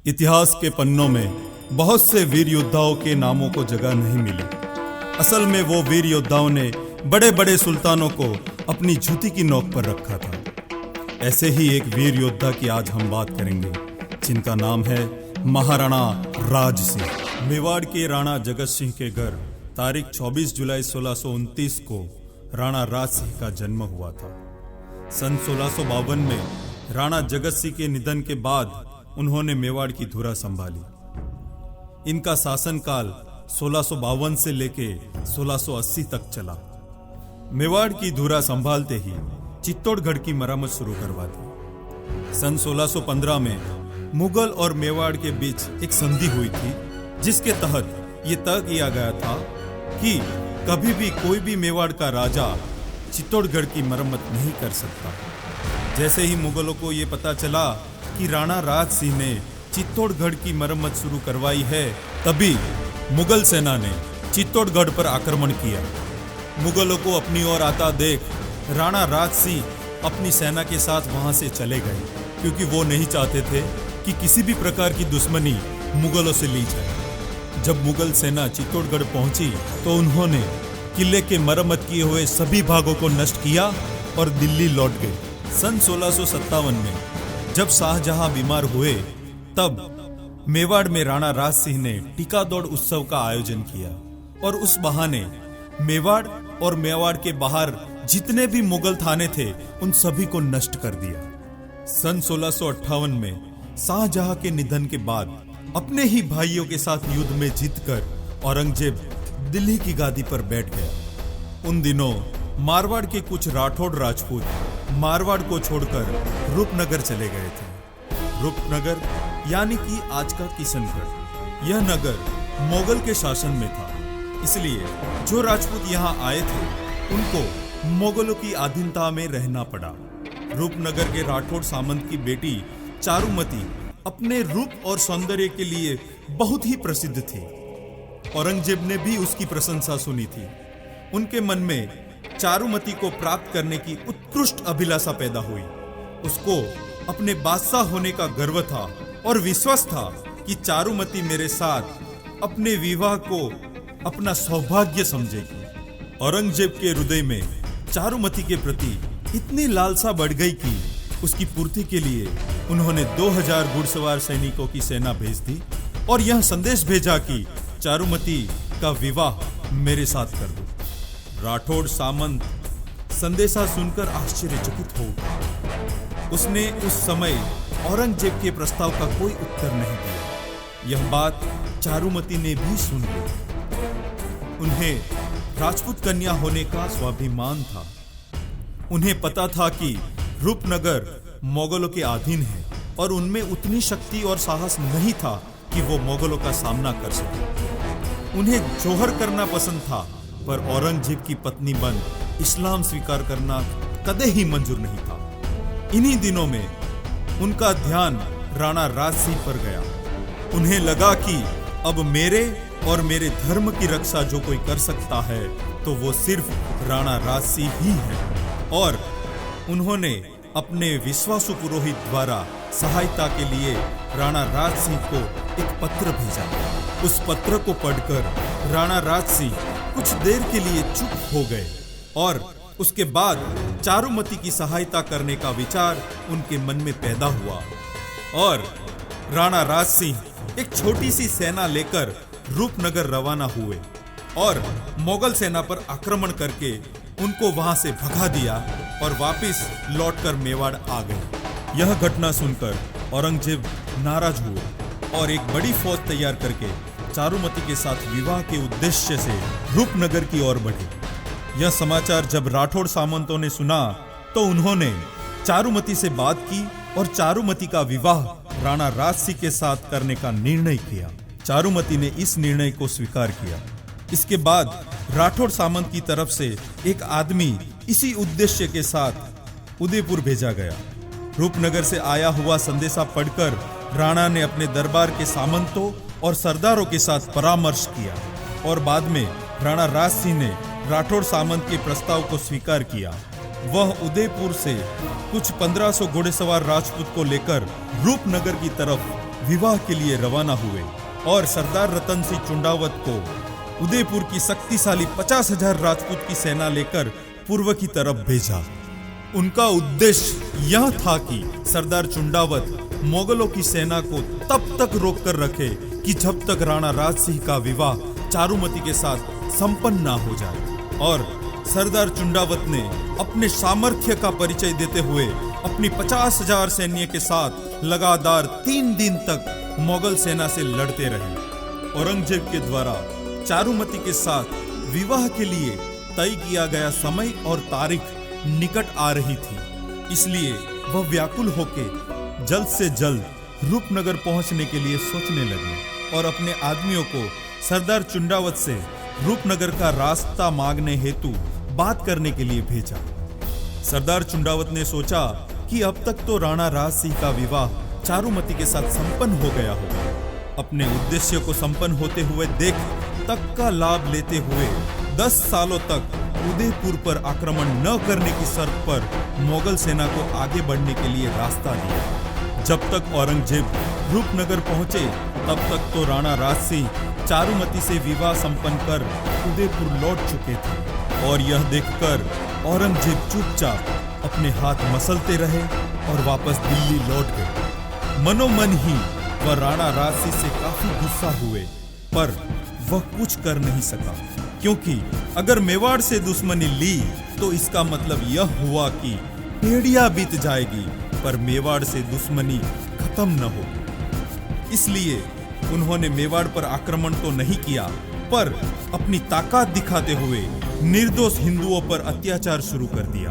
इतिहास के पन्नों में बहुत से वीर योद्धाओं के नामों को जगह नहीं मिली। असल में वो वीर योद्धाओं ने बड़े बड़े सुल्तानों को अपनी जूती की नोक पर रखा था। ऐसे ही एक वीर योद्धा की आज हम बात करेंगे, जिनका नाम है महाराणा राज सिंह। मेवाड़ के राणा जगत सिंह के घर तारीख 24 जुलाई 1629 को राणा राज सिंह का जन्म हुआ था। सन 1652 में राणा जगत सिंह के निधन के बाद उन्होंने मेवाड़ की धुरा संभाली। इनका शासनकाल 1652 से लेके 1680 तक चला। मेवाड़ की धुरा संभालते ही चित्तौड़गढ़ की मरम्मत शुरू करवा दी। सन 1615 में मुगल और मेवाड़ के बीच एक संधि हुई थी, जिसके तहत ये तय किया गया था कि कभी भी कोई भी मेवाड़ का राजा चित्तौड़गढ़ की मरम्मत नहीं कर सकता। जैसे ही मुगलों को ये पता चला कि राणा राज सिंह ने चित्तौड़गढ़ की मरम्मत शुरू करवाई है, तभी मुगल सेना ने चित्तौड़गढ़ पर आक्रमण किया। मुगलों को अपनी ओर आता देख राणा राज सिंह अपनी सेना के साथ वहां से चले गए, क्योंकि वो नहीं चाहते थे कि किसी भी प्रकार की दुश्मनी मुगलों से ली जाए। जब मुगल सेना चित्तौड़गढ़ पहुंची तो उन्होंने किले के मरम्मत किए हुए सभी भागों को नष्ट किया और दिल्ली लौट गए। सन 1657 में जब शाहजहां बीमार हुए, तब मेवाड़ में राणा राज सिंह ने टीका दौड़ उत्सव का आयोजन किया और उस बहाने मेवाड़ और मेवाड़ के बाहर जितने भी मुगल थाने थे उन सभी को नष्ट कर दिया। सन 1658 में शाहजहां के निधन के बाद अपने ही भाइयों के साथ युद्ध में जीतकर औरंगजेब दिल्ली की गादी पर बैठ गया। उन दिनों मारवाड़ के कुछ राठौड़ राजपूत मारवाड़ को छोड़कर रूपनगर चले गए थे। रूपनगर यानी कि आज का किशनगढ़। यह नगर मुगल के शासन में था, इसलिए जो राजपूत यहाँ आए थे उनको मुगलों की अधीनता में रहना पड़ा। रूपनगर के राठौड़ सामंत की बेटी चारुमती अपने रूप और सौंदर्य के लिए बहुत ही प्रसिद्ध थी। औरंगजेब ने भी उसकी प्रशंसा सुनी थी। उनके मन में चारुमती को प्राप्त करने की उत्कृष्ट अभिलाषा पैदा हुई। उसको अपने बादशाह होने का गर्व था और विश्वास था कि चारुमती मेरे साथ अपने विवाह को अपना सौभाग्य समझेगी। औरंगजेब के हृदय में चारुमती के प्रति इतनी लालसा बढ़ गई कि उसकी पूर्ति के लिए उन्होंने 2000 घुड़सवार सैनिकों की सेना भेज दी और यह संदेश भेजा कि चारुमती का विवाह मेरे साथ कर दो। राठौड़ सामंत संदेशा सुनकर आश्चर्यचकित हो उठा। उसने उस समय औरंगजेब के प्रस्ताव का कोई उत्तर नहीं दिया। यह बात चारुमती ने भी सुन ली। उन्हें राजपूत कन्या होने का स्वाभिमान था। उन्हें पता था कि रूपनगर मुगलों के अधीन है और उनमें उतनी शक्ति और साहस नहीं था कि वो मुगलों का सामना कर सके। उन्हें जौहर करना पसंद था, पर औरंगजेब की पत्नी बन इस्लाम स्वीकार करना कदे ही मंजूर नहीं था। इन्हीं दिनों में उनका ध्यान राणा राज सिंह पर गया। उन्हें लगा कि अब मेरे और मेरे धर्म की रक्षा जो कोई कर सकता है तो वो सिर्फ राणा राज सिंह ही है, और उन्होंने अपने विश्वासु पुरोहित द्वारा सहायता के लिए राणा राज सिंह को एक पत्र भेजा। उस पत्र को पढ़कर राणा राज सिंह कुछ देर के लिए चुप हो गए और उसके बाद चारुमती की सहायता करने का विचार उनके मन में पैदा हुआ और राणा राज सिंह एक छोटी सी सेना लेकर रूपनगर रवाना हुए और मुगल सेना पर आक्रमण करके उनको वहां से भगा दिया और वापस लौटकर मेवाड़ आ गए। यह घटना सुनकर औरंगजेब नाराज हुए और एक बड़ी फौज तैयार करके चारुमती के साथ विवाह के उद्देश्य से रूपनगर की ओर बढ़े। यह समाचार जब राठौड़ सामंतों ने सुना तो उन्होंने चारुमती से बात की और चारुमती का विवाह राणा राज सिंह के साथ करने का निर्णय किया। चारुमती ने इस निर्णय को स्वीकार किया। इसके बाद राठौड़ सामंत की तरफ से एक आदमी इसी उद्देश्य के साथ उदयपुर भेजा गया। रूपनगर से आया हुआ संदेशा पढ़कर राणा ने अपने दरबार के सामंतों और सरदारों के साथ परामर्श किया और बाद में राणा राज सिंह ने राठौड़ सामंत के प्रस्ताव को स्वीकार किया। वह उदयपुर से कुछ 1500 घोड़ेसवार राजपूत को लेकर रूपनगर की तरफ विवाह के लिए रवाना हुए और सरदार रतन सिंह चुंडावत को उदयपुर की शक्तिशाली 50,000 राजपूत की सेना लेकर पूर्व की तरफ भेजा। उनका उद्देश्य यह था कि सरदार चुंडावत मोगलों की सेना को तब तक रोक कर रखे कि जब तक राणा राज सिंह का विवाह चारुमती के साथ संपन्न ना हो जाए। और सरदार चुंडावत ने अपने सामर्थ्य का परिचय देते हुए अपनी 50,000 सैन्य के साथ लगातार 3 दिन तक मुगल सेना से लड़ते रहे। औरंगजेब के द्वारा चारुमती के साथ विवाह के लिए तय किया गया समय और तारीख निकट आ रही थी, इसलिए वह व्याकुल होकर जल्द से जल्द रूपनगर पहुंचने के लिए सोचने लगे और अपने आदमियों को सरदार चुंडावत से रूपनगर का रास्ता मांगने हेतु बात करने के लिए भेजा। सरदार चुंडावत ने सोचा कि अब तक तो राणा राज सिंह का विवाह चारुमती के साथ संपन्न हो गया होगा। अपने उद्देश्य को संपन्न होते हुए देख तक का लाभ लेते हुए 10 सालों तक उदयपुर पर आक्रमण न करने की शर्त पर मुगल सेना को आगे बढ़ने के लिए रास्ता दिया। जब तक औरंगजेब रूपनगर पहुंचे तब तक तो राणा राज सिंह चारुमती से विवाह संपन्न कर उदयपुर लौट चुके थे और यह देखकर औरंगजेब चुपचाप अपने हाथ मसलते रहे और वापस दिल्ली लौट गए। मनोमन ही वह राणा राज सिंह से काफी गुस्सा हुए, पर वह कुछ कर नहीं सका, क्योंकि अगर मेवाड़ से दुश्मनी ली तो इसका मतलब यह हुआ कि पीढ़ियां बीत जाएगी पर मेवाड़ से दुश्मनी खत्म न होगी। इसलिए उन्होंने मेवाड़ पर आक्रमण तो नहीं किया, पर अपनी ताकत दिखाते हुए निर्दोष हिंदुओं पर अत्याचार शुरू कर दिया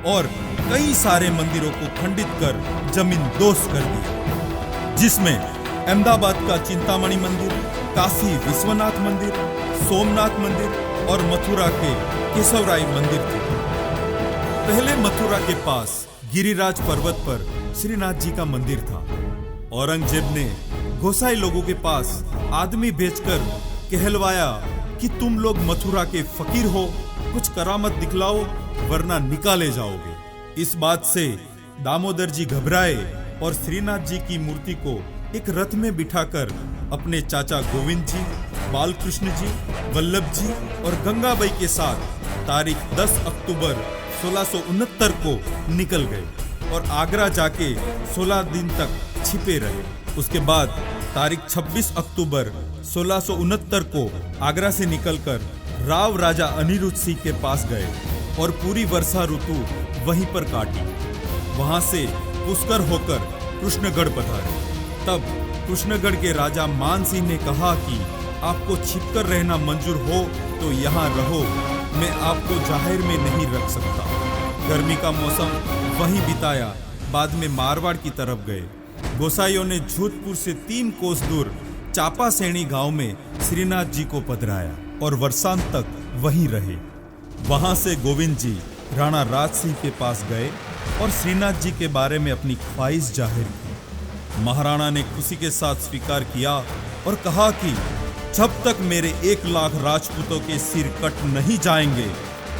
और कई सारे मंदिरों को खंडित कर जमीन दोष कर दिया, जिसमें अहमदाबाद का चिंतामणि मंदिर, काशी विश्वनाथ मंदिर, सोमनाथ मंदिर और मथुरा के केशवराय मंदिर थे। पहले मथुरा के पास गिरिराज पर्वत पर श्रीनाथ जी का मंदिर था। औरंगजेब ने गोसाई लोगों के पास आदमी भेजकर कहलवाया कि तुम लोग मथुरा के फकीर हो, कुछ करामत दिखलाओ वरना निकाले जाओगे। इस बात से दामोदर जी घबराए और श्रीनाथ जी की मूर्ति को एक रथ में बिठाकर अपने चाचा गोविंद जी, बालकृष्ण जी, वल्लभ जी और गंगाबाई के साथ तारीख 10 अक्टूबर 1669 को निकल गए और आगरा जाके 16 दिन तक छिपे रहे। उसके बाद तारीख 26 अक्टूबर 1669 को आगरा से निकलकर राव राजा अनिरुद्ध सिंह के पास गए और पूरी वर्षा ऋतु वहीं पर काटी। वहां से पुष्कर होकर कृष्णगढ़ पधारे। तब कृष्णगढ़ के राजा मान सिंह ने कहा कि आपको छिपकर रहना मंजूर हो तो यहाँ रहो, मैं आपको जाहिर में नहीं रख सकता। गर्मी का मौसम वहीं बिताया, बाद में मारवाड़ की तरफ गए। गोसाइयों ने जोधपुर से 3 कोस दूर चापा सैणी गांव में श्रीनाथ जी को पधराया और वर्षांत तक वहीं रहे। वहां से गोविंद जी राणा राज सिंह के पास गए और श्रीनाथ जी के बारे में अपनी ख्वाहिश जाहिर की। महाराणा ने खुशी के साथ स्वीकार किया और कहा कि जब तक मेरे 1 लाख राजपूतों के सिर कट नहीं जाएंगे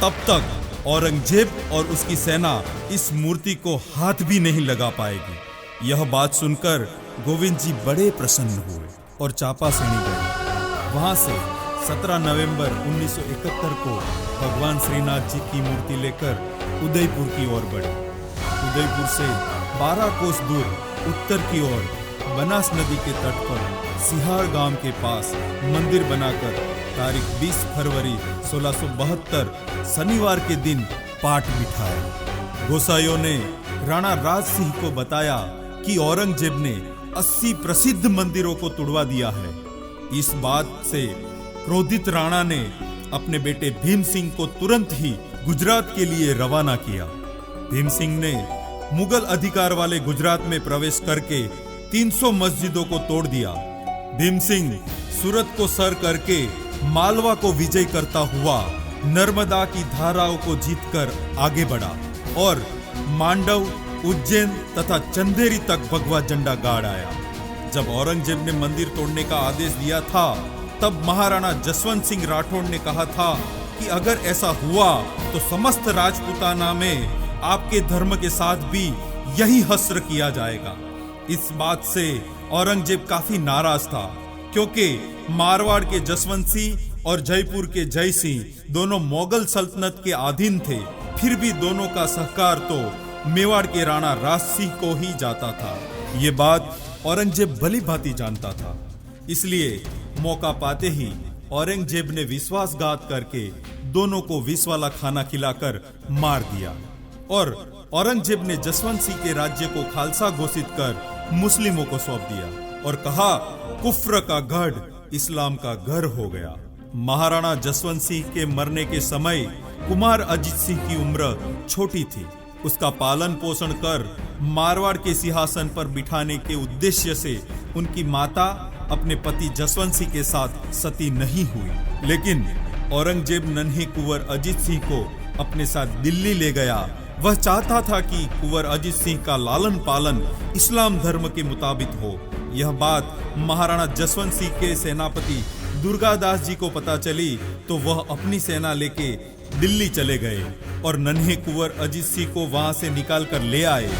तब तक औरंगजेब और उसकी सेना इस मूर्ति को हाथ भी नहीं लगा पाएगी। यह बात सुनकर गोविंद जी बड़े प्रसन्न हुए और चापा सैणी गए। वहां से 17 नवंबर 1971 को भगवान श्रीनाथ जी की मूर्ति लेकर उदयपुर की ओर बढ़े। उदयपुर से 12 कोस दूर उत्तर की ओर बनास नदी के तट पर सिहार गांव के पास मंदिर बनाकर तारीख 20 फरवरी 1672 शनिवार के दिन पाट बिठाया। गोसाइयों ने राणा राज सिंह को बताया कि औरंगजेब ने 80 प्रसिद्ध मंदिरों को तुड़वा दिया है। इस बात से क्रोधित राणा ने अपने बेटे भीम सिंह को तुरंत ही गुजरात के लिए रवाना किया। भीम सिंह ने मुगल अधिकार वाले गुजरात में प्रवेश करके 300 मस्जिदों को तोड़ दिया। भीम सिंह सूरत को सर करके मालवा को विजय करता हुआ नर्मदा की धाराओं को जीतकर आगे बढ़ा और मांडव, उज्जैन तथा चंदेरी तक भगवा झंडा गाड़ आया। जब औरंगजेब ने मंदिर तोड़ने का आदेश दिया था तब महाराणा जसवंत सिंह राठौड़ ने कहा था कि अगर ऐसा हुआ तो समस्त राजपूताना में आपके धर्म के साथ भी यही हस्र किया जाएगा। इस बात से औरंगजेब काफी नाराज था, क्योंकि मारवाड़ के जसवंत सिंह और जयपुर के जय सिंह दोनों मुगल सल्तनत के अधीन थे। फिर भी दोनों का सहकार तो मेवाड़ के राणा राज सिंह को ही जाता था। ये बात औरंगजेब भली भांति जानता था, इसलिए मौका पाते ही औरंगजेब ने विश्वासघात करके दोनों को विष वाला खाना खिलाकर मार दिया और औरंगजेब ने जसवंत सिंह के राज्य को खालसा घोषित कर मुस्लिमों को सौंप दिया और कहा, कुफ्र का गढ़ इस्लाम का घर हो गया। महाराणा जसवंत सिंह के मरने के समय कुमार अजीत सिंह की उम्र छोटी थी। उसका पालन पोषण कर मारवाड़ के सिंहासन पर बिठाने के उद्देश्य से उनकी माता अपने पति जसवंत सिंह के साथ सती नहीं हुई, लेकिन औरंगजेब नन्हे कुंवर अजीत सिंह को अपने साथ दिल्ली ले गया। वह चाहता था कि कुंवर अजीत सिंह का लालन पालन इस्लाम धर्म के मुताबिक हो। यह बात महाराणा जसवंत सिंह के सेनापति दुर्गादास जी को पता चली तो वह अपनी सेना लेके दिल्ली चले गए और नन्हे कुंवर अजीत सिंह को वहां से निकाल कर ले आए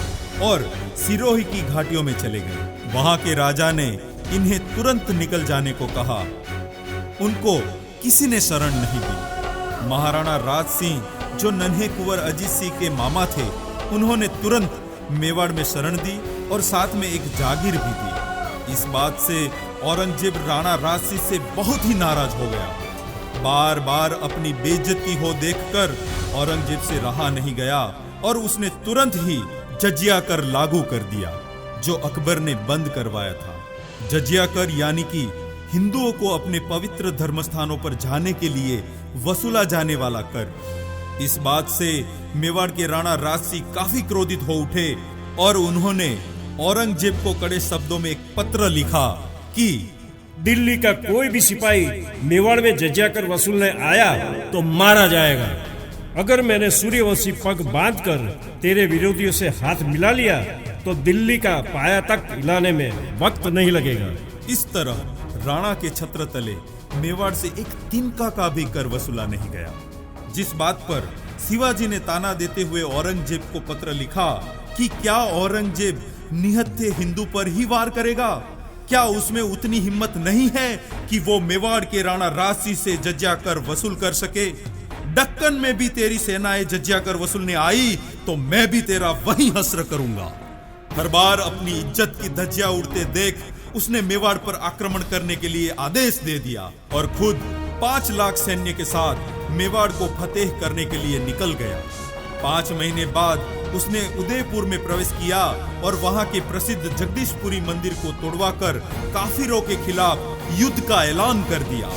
और सिरोही की घाटियों में चले गए। वहां के राजा ने इन्हें तुरंत निकल जाने को कहा। उनको किसी ने शरण नहीं दी। महाराणा राज सिंह, जो नन्हे कुंवर अजीत सिंह के मामा थे, उन्होंने तुरंत मेवाड़ में शरण दी और साथ में एक जागीर भी दी। इस बात से औरंगजेब राणा राज सिंह से बहुत ही नाराज हो गया। बार बार अपनी बेइज्जती हो देखकर औरंगजेब से रहा नहीं गया और उसने तुरंत ही जजिया कर लागू कर दिया, जो अकबर ने बंद करवाया था। जजिया कर यानी कि हिंदुओं को अपने पवित्र धर्मस्थानों पर जाने के लिए वसूला जाने वाला कर। इस बात से मेवाड़ के राणा राज सिंह काफी क्रोधित हो उठे और उन्होंने औरंगजेब को कड़े शब्दों में एक पत्र लिखा कि दिल्ली का कोई भी सिपाही मेवाड़ में जजिया कर वसूलने आया तो मारा जाएगा। अगर मैंने सूर्यवंशी पग बांधकर तेरे विरोधियों से हाथ मिला लिया तो दिल्ली का पाया तक हिलाने में वक्त नहीं लगेगा। इस तरह राणा के छत्र तले मेवाड़ से एक तिनका का भी कर वसूला नहीं गया, जिस बात पर शिवाजी ने ताना देते हुए औरंगजेब को पत्र लिखा कि क्या औरंगजेब निहत्थे हिंदू पर ही वार करेगा? क्या उसमें उतनी हिम्मत नहीं है कि वो मेवाड़ के राणा राज सिंह से जजिया कर वसूल कर सके? दक्कन में भी तेरी सेनाएं जजिया कर वसूलने आई तो मैं भी तेरा वही हश्र करूंगा। हर बार अपनी इज्जत की धज्जियां उड़ते देख उसने मेवाड़ पर आक्रमण करने के लिए आदेश दे दिया और खुद 5 लाख सैन्य के साथ मेवाड़ को फतेह करने के लिए निकल गया। 5 महीने बाद उसने उदयपुर में प्रवेश किया और वहां के प्रसिद्ध जगदीशपुरी मंदिर को तोड़वाकर काफिरों के खिलाफ युद्ध का ऐलान कर दिया।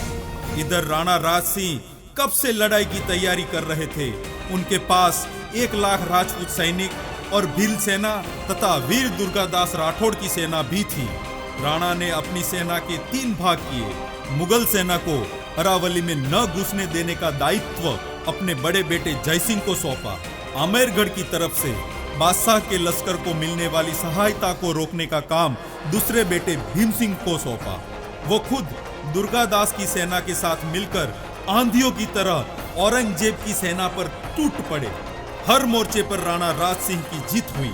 इधर राणा राज सिंह कब से लड़ाई की तैयारी कर रहे थे। उनके पास 1 लाख राजपूत सैनिक और भील सेना तथा वीर दुर्गादास राठौड़ की सेना भी थी। राणा ने अपनी सेना के 3 भाग किए। मुगल सेना को अरावली में न घुसने देने का दायित्व अपने बड़े बेटे जयसिंह को सौंपा। आमेरगढ़ की तरफ से बादशाह के लश्कर को मिलने वाली सहायता को रोकने का काम दूसरे बेटे भीम सिंह को सौंपा। वो खुद दुर्गादास की सेना के साथ मिलकर आंधियों की तरह औरंगजेब की सेना पर टूट पड़े। हर मोर्चे पर राणा राज सिंह की जीत हुई।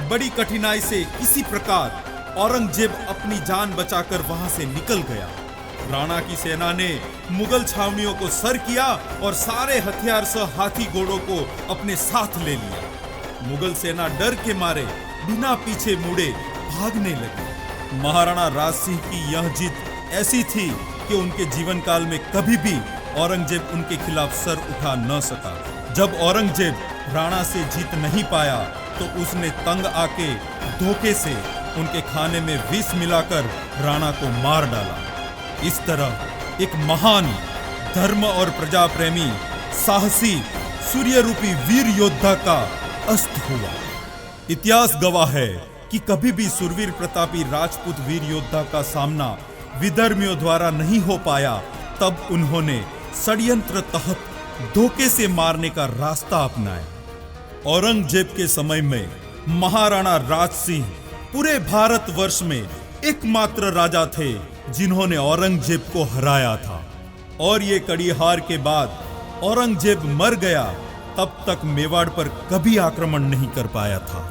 बड़ी कठिनाई से किसी प्रकार औरंगजेब अपनी जान बचाकर वहां से निकल गया। राणा की सेना ने मुगल छावनियों को सर किया और सारे हथियार सह हाथी घोड़ों को अपने साथ ले लिया। मुगल सेना डर के मारे बिना पीछे मुड़े भागने लगी। महाराणा राज सिंह की यह जीत ऐसी थी कि उनके जीवन काल में कभी भी औरंगजेब उनके खिलाफ सर उठा न सका। जब औरंगजेब राणा से जीत नहीं पाया तो उसने तंग आके धोखे से उनके खाने में विष मिलाकर राणा को मार डाला। इस तरह एक महान धर्म और प्रजा प्रेमी साहसी सूर्य रूपी वीर योद्धा का अस्त हुआ। इतिहास गवाह है कि कभी भी सुरवीर प्रतापी राजपूत वीर योद्धा का सामना विधर्मियों द्वारा नहीं हो पाया। तब उन्होंने षड्यंत्र तहत धोखे से मारने का रास्ता अपनाया। औरंगजेब के समय में महाराणा राज सिंह पूरे भारतवर्ष में एकमात्र राजा थे जिन्होंने औरंगजेब को हराया था। और ये कड़ी हार के बाद औरंगजेब मर गया, तब तक मेवाड़ पर कभी आक्रमण नहीं कर पाया था।